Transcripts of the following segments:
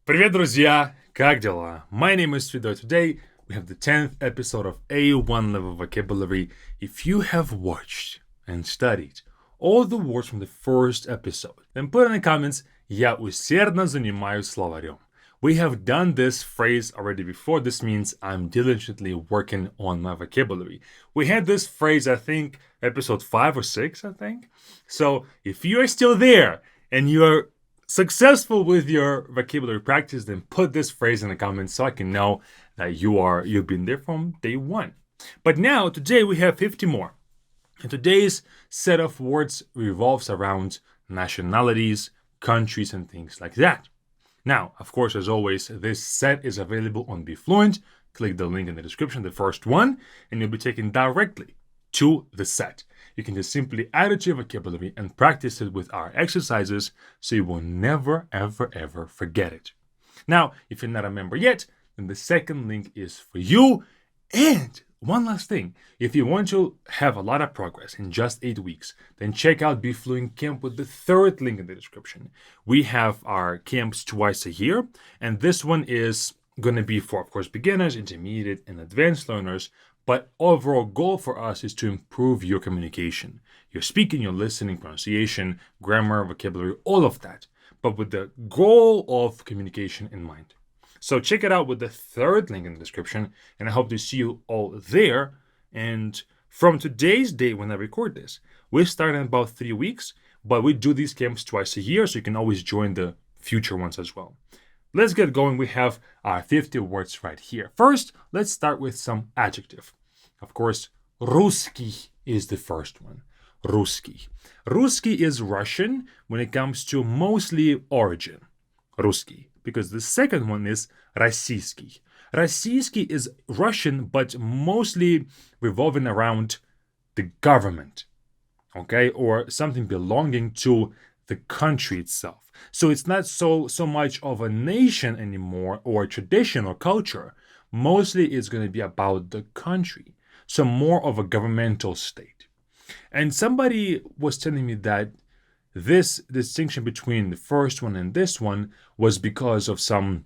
Привет, друзья! Как дела? My name is Fido. Today we have the 10th episode of A1 level vocabulary. If you have watched and studied all the words from the first episode, then put in the comments «Я усердно занимаюсь словарем». We have done this phrase already before. This means I'm diligently working on my vocabulary. We had this phrase, I think, episode 5 or 6, I think. So if you are still there and you are successful with your vocabulary practice, then put this phrase in the comments so I can know that you've been there from day one. But now, today we have 50 more. And today's set of words revolves around nationalities, countries, and things like that. Now, of course, as always, this set is available on Be Fluent. Click the link in the description, the first one, and you'll be taken directly to the set. You can just simply add it to your vocabulary and practice it with our exercises so you will never, ever, ever forget it. Now, if you're not a member yet, then the second link is for you. And one last thing, if you want to have a lot of progress in just 8 weeks, then check out Be Fluent Camp with the third link in the description. We have our camps twice a year, and this one is going to be for, of course, beginners, intermediate, and advanced learners. But overall goal for us is to improve your communication, your speaking, your listening, pronunciation, grammar, vocabulary, all of that, but with the goal of communication in mind. So check it out with the third link in the description, and I hope to see you all there. And from today's date when I record this, we start in about 3 weeks, but we do these camps twice a year, so you can always join the future ones as well. Let's get going. We have our 50 words right here. First, let's start with some adjective. Of course, русский is the first one. Русский. Русский is Russian when it comes to mostly origin. Русский. Because the second one is российский. Российский is Russian, but mostly revolving around the government. Okay? Or something belonging to the country itself. So it's not so much of a nation anymore or tradition or culture. Mostly it's going to be about the country. So more of a governmental state. And somebody was telling me that this distinction between the first one and this one was because of some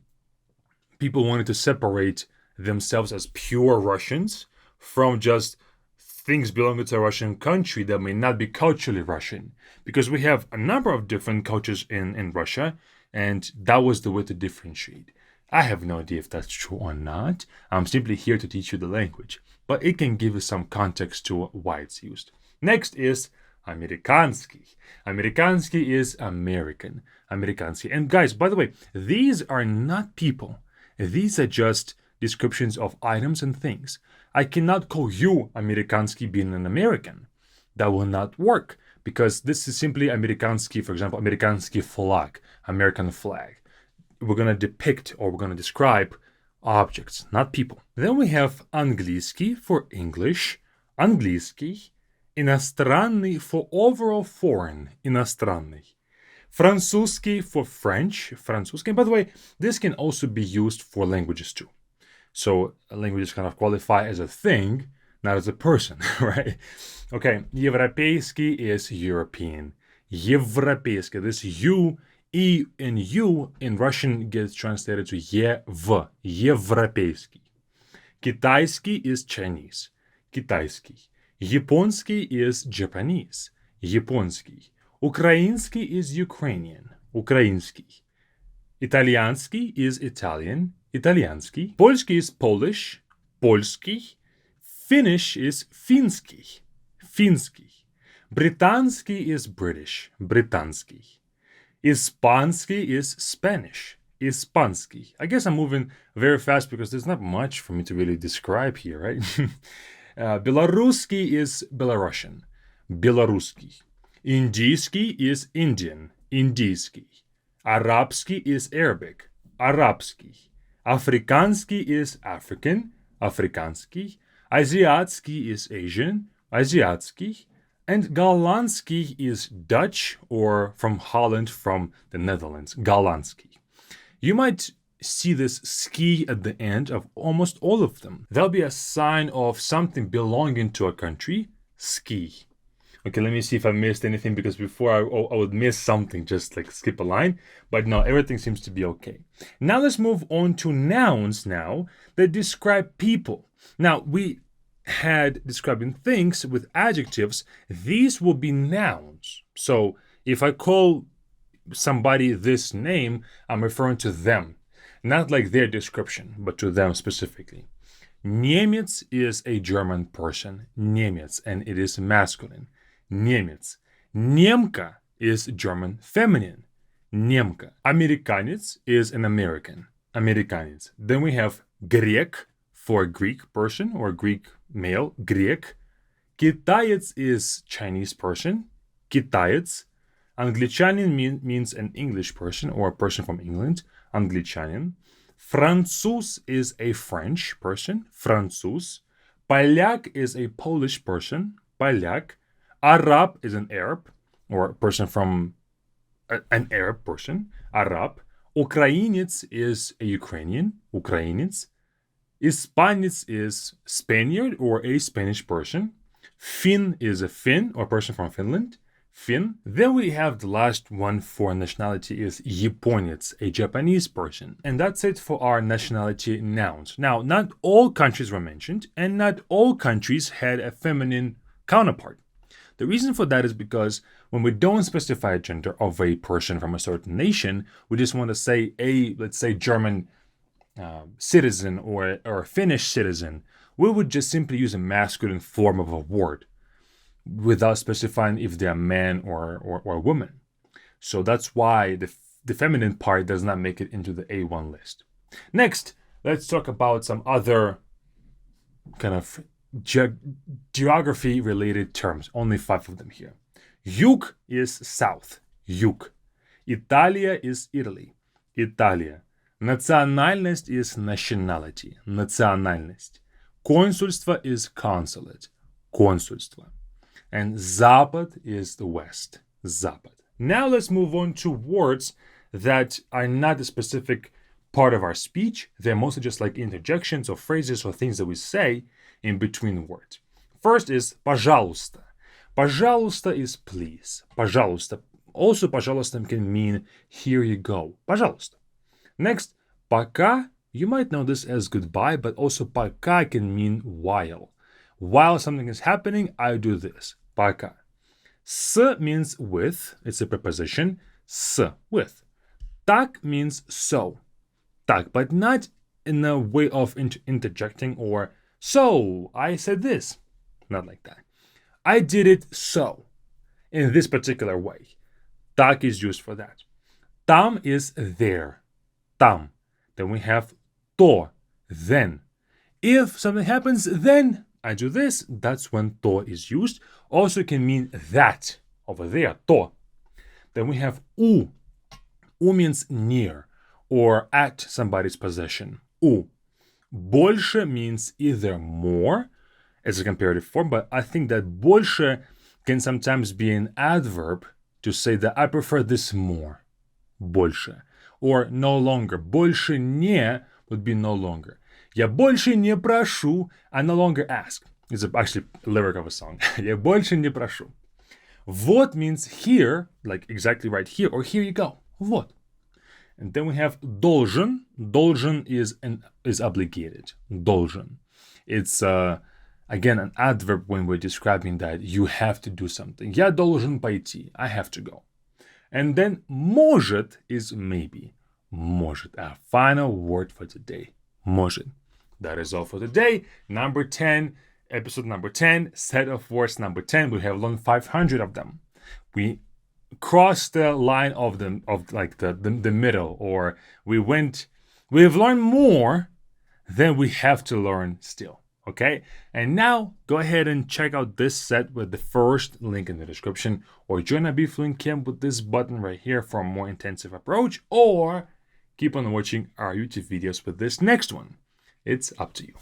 people wanted to separate themselves as pure Russians from just things belonging to a Russian country that may not be culturally Russian, because we have a number of different cultures in Russia, and that was the way to differentiate. I have no idea if that's true or not. I'm simply here to teach you the language, but it can give you some context to why it's used. Next is американский. Американский is American. Американский. And guys, by the way, these are not people. These are just descriptions of items and things. I cannot call you Amerikansky being an American. That will not work because this is simply Amerikansky, for example, Amerikansky flag, American flag. We're going to depict or we're going to describe objects, not people. Then we have английский for English, английский, иностранный for overall foreign, иностранный. Французский for French, французский. And by the way, this can also be used for languages too. So languages kind of qualify as a thing, not as a person, right? Okay, европейский is European. Европейский, this U, E, and U in Russian gets translated to Ev, европейский. Китайский is Chinese, китайский. Японский is Japanese, японский. Украинский is Ukrainian, украинский. Итальянский is Italian, итальянский. Польский is Polish, польский. Finnish is финский, финский. Британский is British, британский. Испанский is Spanish, испанский. I guess I'm moving very fast because there's not much for me to really describe here, right? Белорусский is Belarusian, белорусский. Индийский is Indian, индийский. Арабский is Arabic, арабский. Африканский is African, африканский. Asiatsky is Asian, Asiatsky. And Голландский is Dutch or from Holland, from the Netherlands, Голландский. You might see this ski at the end of almost all of them. There'll be a sign of something belonging to a country, ski. Okay, let me see if I missed anything, because before I would miss something, just like skip a line. But no, everything seems to be okay. Now let's move on to nouns now that describe people. Now we had describing things with adjectives. These will be nouns. So if I call somebody this name, I'm referring to them, not like their description, but to them specifically. Немец is a German person, Немец, and it is masculine. Немец. Немка is German feminine, Немка. Американец is an American, Американец. Then we have Grek for a Greek person or Greek male, Grek. Китаец is Chinese person, Китаец. Англичанин means an English person or a person from England, Англичанин. Француз is a French person, Француз. Поляк is a Polish person, Поляк. Arab is an Arab or a person from an Arab person, Arab. Украинец is a Ukrainian, Украинец. Испанец is Spaniard or a Spanish person. Finn is a Finn or person from Finland, Finn. Then we have the last one for nationality is Японец, a Japanese person. And that's it for our nationality nouns. Now, not all countries were mentioned, and not all countries had a feminine counterpart. The reason for that is because when we don't specify a gender of a person from a certain nation, we just want to say a, let's say, German citizen or a Finnish citizen, we would just simply use a masculine form of a word without specifying if they're a man or a woman. So that's why the feminine part does not make it into the A1 list. Next, let's talk about some other kind of geography related terms. Only 5 of them here. Юг is south, юг. Italia is Italy, Italia. Национальность is nationality, национальность. Консульство is consulate, консульство. And Запад is the west, Запад. Now let's move on to words that are not a specific part of our speech. They're mostly just like interjections or phrases or things that we say in between words. First is пожалуйста. Пожалуйста is please. Пожалуйста. Also, пожалуйста can mean here you go. Пожалуйста. Next, пока. You might know this as goodbye, but also пока can mean while. While something is happening, I do this. Пока. С means with. It's a preposition. С, with. Так means so. Так, but not in a way of interjecting or so, I said this. Not like that. I did it so. In this particular way. Так is used for that. Там is there. Там. Then we have то, then. If something happens, then I do this. That's when to is used. Also can mean that. Over there, to. Then we have у. У means near or at somebody's possession. У. Больше means either more as a comparative form, but I think that больше can sometimes be an adverb to say that I prefer this more. Больше. Or no longer. Больше не would be no longer. Я больше не прошу. I no longer ask. It's actually a lyric of a song. Я больше не прошу. Вот means here, like exactly right here, or here you go. Вот. And then we have должен. Должен is obligated. Должен. It's again an adverb when we're describing that you have to do something. Я должен пойти. I have to go. And then может is maybe. Может. Our final word for today. Может. That is all for today. Number 10, episode number 10, set of words number 10. We have learned 500 of them. We crossed the line of the middle, or we've learned more than we have to learn still. Okay? And now go ahead and check out this set with the first link in the description, or join a BeFluent Camp with this button right here for a more intensive approach, or keep on watching our YouTube videos with this next one. It's up to you.